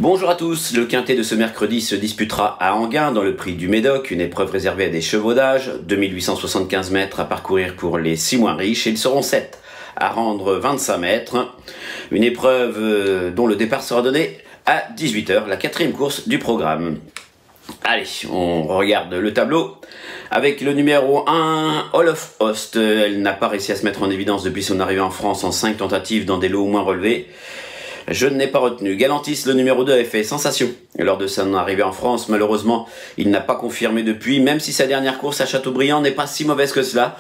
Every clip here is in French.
Bonjour à tous, le quintet de ce mercredi se disputera à Enghien dans le prix du Médoc, une épreuve réservée à des chevaux d'âge, 2875 mètres à parcourir pour les 6 moins riches et ils seront 7 à rendre 25 mètres. Une épreuve dont le départ sera donné à 18 h, la 4e course du programme. Allez, on regarde le tableau avec le numéro 1, All of Host. Elle n'a pas réussi à se mettre en évidence depuis son arrivée en France en 5 tentatives dans des lots moins relevés. Je ne l'ai pas retenu. Galantis, le numéro 2, avait fait sensation lors de son arrivée en France. Malheureusement, il n'a pas confirmé depuis, même si sa dernière course à Châteaubriand n'est pas si mauvaise que cela.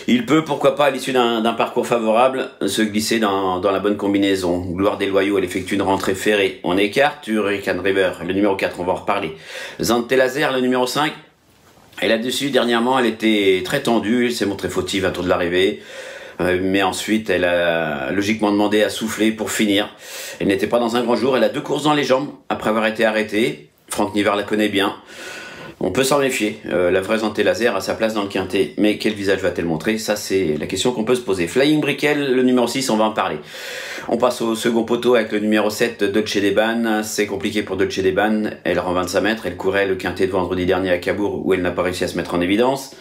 Il peut, pourquoi pas, à l'issue d'un parcours favorable, se glisser dans la bonne combinaison. Gloire des Loyaux, elle effectue une rentrée ferrée. On écarte. Hurricane River, le numéro 4, on va en reparler. Zante Laser, le numéro 5. Et là-dessus, dernièrement, elle était très tendue. Elle s'est montrée fautive à tour de l'arrivée. Mais ensuite, elle a logiquement demandé à souffler pour finir. Elle n'était pas dans un grand jour. Elle a 2 courses dans les jambes après avoir été arrêtée. Franck Nivard la connaît bien. On peut s'en méfier. La vraie Zante Laser a sa place dans le quintet. Mais quel visage va-t-elle montrer? Ça, c'est la question qu'on peut se poser. Flying Brickell, le numéro 6, on va en parler. On passe au second poteau avec le numéro 7, Dolce Deban. C'est compliqué pour Dolce Deban. Elle rend 25 mètres. Elle courait le quintet de vendredi dernier à Cabourg où elle n'a pas réussi à se mettre en évidence.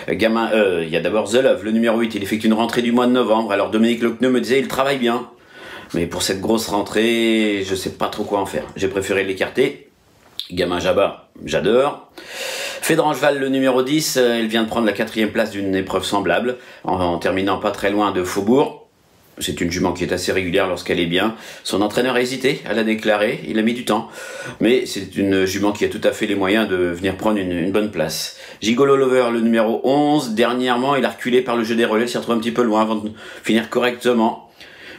Il y a d'abord The Love, le numéro 8. Il effectue une rentrée du mois de novembre. Alors Dominique Lecneux me disait il travaille bien. Mais pour cette grosse rentrée, je sais pas trop quoi en faire. J'ai préféré l'écarter. Gamin Jabba, j'adore. Fédrangeval, le numéro 10, elle vient de prendre la 4e place d'une épreuve semblable, en terminant pas très loin de Faubourg. C'est une jument qui est assez régulière lorsqu'elle est bien. Son entraîneur a hésité à la déclarer, il a mis du temps. Mais c'est une jument qui a tout à fait les moyens de venir prendre une bonne place. Gigolo Lover, le numéro 11, dernièrement il a reculé par le jeu des relais, il s'est retrouvé un petit peu loin avant de finir correctement.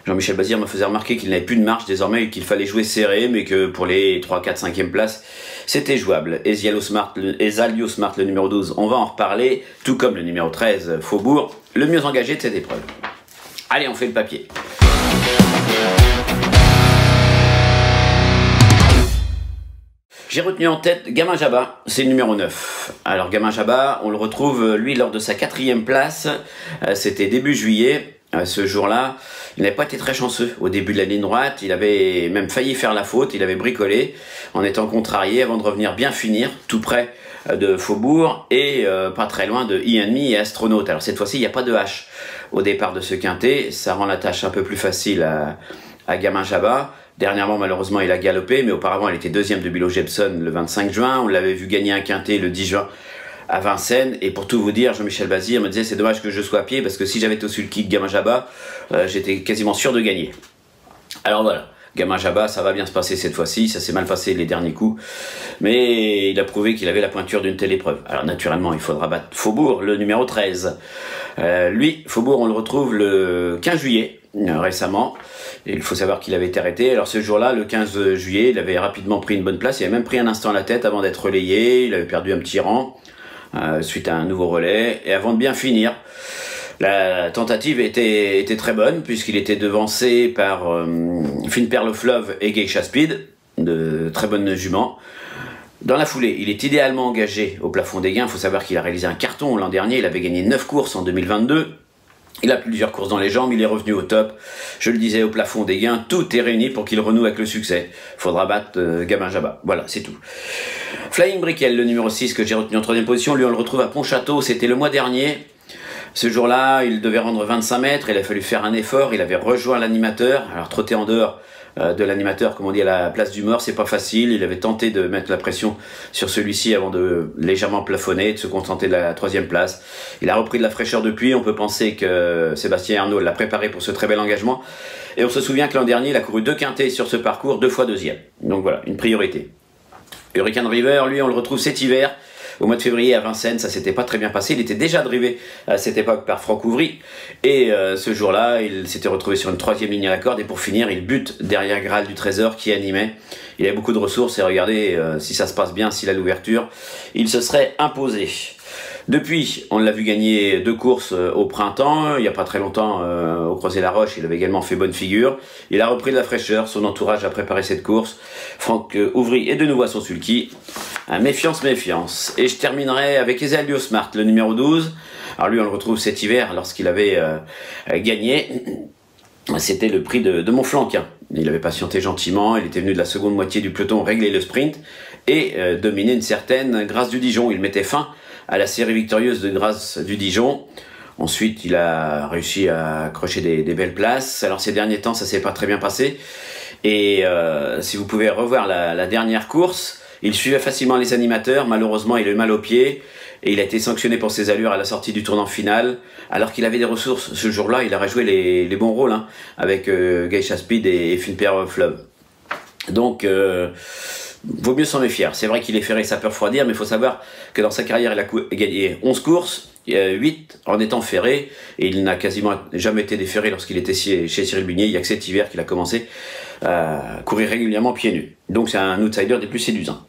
Jean-Michel Bazir me faisait remarquer qu'il n'avait plus de marche désormais et qu'il fallait jouer serré, mais que pour les 3, 4, 5e places, c'était jouable. Esalio Smart, le numéro 12, on va en reparler, tout comme le numéro 13, Faubourg, le mieux engagé de cette épreuve. Allez, on fait le papier. J'ai retenu en tête Gamin Jabba, c'est le numéro 9. Alors Gamin Jabba, on le retrouve lui lors de sa 4e place, c'était début juillet. Ce jour-là, il n'avait pas été très chanceux au début de la ligne droite, il avait même failli faire la faute, il avait bricolé en étant contrarié avant de revenir bien finir, tout près de Faubourg et pas très loin de E-Enemy et Astronaute. Alors cette fois-ci, il n'y a pas de H au départ de ce quintet, ça rend la tâche un peu plus facile à Gamin Jabba. Dernièrement, malheureusement, il a galopé, mais auparavant, il était 2e de Bilo Jepson le 25 juin, on l'avait vu gagner un quintet le 10 juin à Vincennes, et pour tout vous dire, Jean-Michel Bazir me disait c'est dommage que je sois à pied parce que si j'avais été au sulky de Gamin Jabba, j'étais quasiment sûr de gagner. Alors voilà, Gamin Jabba, ça va bien se passer cette fois-ci, ça s'est mal passé les derniers coups, mais il a prouvé qu'il avait la pointure d'une telle épreuve. Alors naturellement, il faudra battre Faubourg, le numéro 13. Lui, Faubourg, on le retrouve le 15 juillet, récemment. Et il faut savoir qu'il avait été arrêté. Alors ce jour-là, le 15 juillet, il avait rapidement pris une bonne place, il avait même pris un instant à la tête avant d'être relayé, il avait perdu un petit rang. Suite à un nouveau relais, et avant de bien finir, la tentative était très bonne, puisqu'il était devancé par Fine Pearl of Love et Geisha Speed, de très bonnes juments. Dans la foulée, il est idéalement engagé au plafond des gains. Il faut savoir qu'il a réalisé un carton l'an dernier, il avait gagné 9 courses en 2022. Il a plusieurs courses dans les jambes, il est revenu au top. Je le disais, au plafond des gains, tout est réuni pour qu'il renoue avec le succès. Il faudra battre Gamin Jabba. Voilà, c'est tout. Flying Brickell, le numéro 6 que j'ai retenu en 3e position, lui on le retrouve à Pontchâteau, c'était le mois dernier. Ce jour-là, il devait rendre 25 mètres, il a fallu faire un effort, il avait rejoint l'animateur. Alors trotter en dehors de l'animateur, comme on dit à la place du mort, c'est pas facile. Il avait tenté de mettre la pression sur celui-ci avant de légèrement plafonner, de se contenter de la 3e place. Il a repris de la fraîcheur depuis, on peut penser que Sébastien Arnaud l'a préparé pour ce très bel engagement. Et on se souvient que l'an dernier, il a couru 2 quintets sur ce parcours, 2 fois 2e. Donc voilà, une priorité. Hurricane River, lui, on le retrouve cet hiver, au mois de février à Vincennes, ça s'était pas très bien passé. Il était déjà drivé à cette époque par Franck Ouvry. Et ce jour-là, il s'était retrouvé sur une 3e ligne à la corde. Et pour finir, il bute derrière Graal du Trésor qui animait. Il avait beaucoup de ressources et regardez, si ça se passe bien, s'il a l'ouverture, il se serait imposé. Depuis, on l'a vu gagner 2 courses au printemps, il n'y a pas très longtemps au Crozet-la-Roche, il avait également fait bonne figure. Il a repris de la fraîcheur, son entourage a préparé cette course. Franck Ouvry est de nouveau à son sulky. Méfiance, méfiance. Et je terminerai avec Esalio Smart, le numéro 12. Alors lui, on le retrouve cet hiver lorsqu'il avait gagné. C'était le prix de Montflanquin. Il avait patienté gentiment, il était venu de la seconde moitié du peloton régler le sprint et dominer une certaine Grâce du Dijon. Il mettait fin à la série victorieuse de Grâce du Dijon. Ensuite, il a réussi à accrocher des belles places. Alors ces derniers temps, ça s'est pas très bien passé. Et si vous pouvez revoir la dernière course, il suivait facilement les animateurs. Malheureusement, il a eu mal au pied et il a été sanctionné pour ses allures à la sortie du tournant final. Alors qu'il avait des ressources ce jour-là, il aurait joué les bons rôles hein, avec Geisha Speed et Finper Fleuve. Donc, vaut mieux s'en méfier. C'est vrai qu'il est ferré, ça peut refroidir, mais il faut savoir que dans sa carrière, il a gagné 11 courses, 8 en étant ferré, et il n'a quasiment jamais été déferré lorsqu'il était chez Cyril Bugnet. Il n'y a que cet hiver qu'il a commencé à courir régulièrement pieds nus. Donc c'est un outsider des plus séduisants.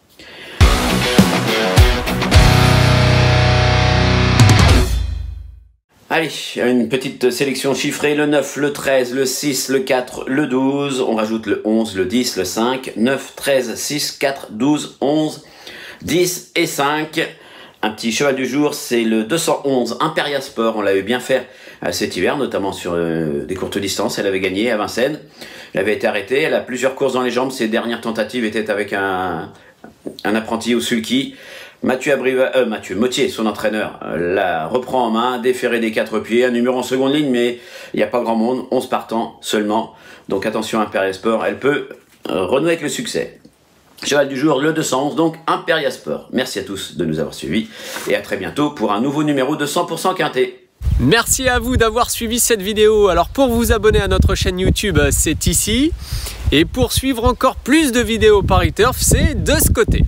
Allez, une petite sélection chiffrée, le 9, le 13, le 6, le 4, le 12, on rajoute le 11, le 10, le 5, 9, 13, 6, 4, 12, 11, 10 et 5. Un petit cheval du jour, c'est le 211 Imperia Sport, on l'avait bien fait cet hiver, notamment sur des courtes distances, elle avait gagné à Vincennes, elle avait été arrêtée, elle a plusieurs courses dans les jambes, ses dernières tentatives étaient avec un apprenti au sulky. Mathieu Mottier, son entraîneur, la reprend en main, déféré des 4 pieds, un numéro en seconde ligne, mais il n'y a pas grand monde, 11 partants seulement. Donc attention Imperia Sport, elle peut renouer avec le succès. Cheval du jour, le 211, donc Imperia Sport. Merci à tous de nous avoir suivis et à très bientôt pour un nouveau numéro de 100% Quintet. Merci à vous d'avoir suivi cette vidéo. Alors pour vous abonner à notre chaîne YouTube, c'est ici. Et pour suivre encore plus de vidéos Paris Turf, c'est de ce côté.